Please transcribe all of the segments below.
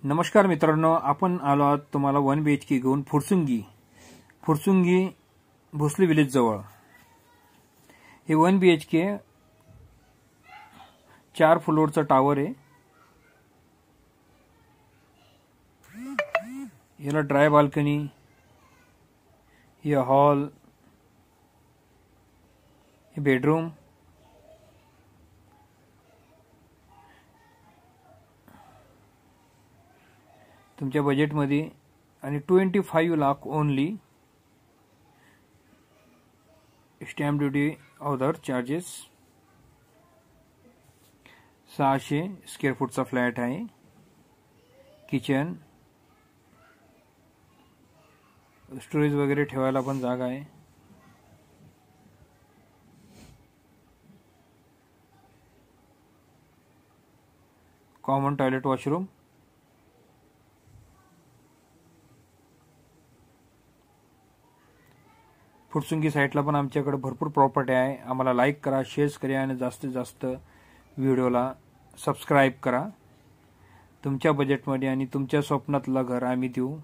नमस्कार मित्रांनो, आपण आलो आहोत तुम्हाला 1 BHK घेऊन फुरसुंगी भोसले विलेज जवळ। हे 1 BHK 4 फ्लोअरचा टावर आहे। याला ड्राय बाल्कनी, हे हॉल, हे बेडरूम, तुमच्या बजेटमध्ये आणि 25 lakh only. Stamp duty other charges. 600 square फूटचा फ्लॅट आहे। किचन, स्टोरेज वगैरे ठेवायला पण जागा आहे। Common toilet, washroom. फुरसुंगी साइटला पण आमच्याकडे भरपूर प्रॉपर्टी आहे। आम्हाला लाईक करा, शेअर करा आणि जास्तीत जास्त व्हिडिओला सबस्क्राइब करा। तुमच्या बजेटमध्ये आणि तुमच्या स्वप्नातलं घर आम्ही देऊ।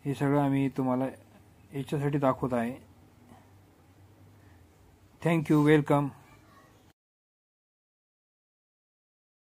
हे सगळं आम्ही तुम्हाला याच्यासाठी दाखवत आहे। Thank you, welcome.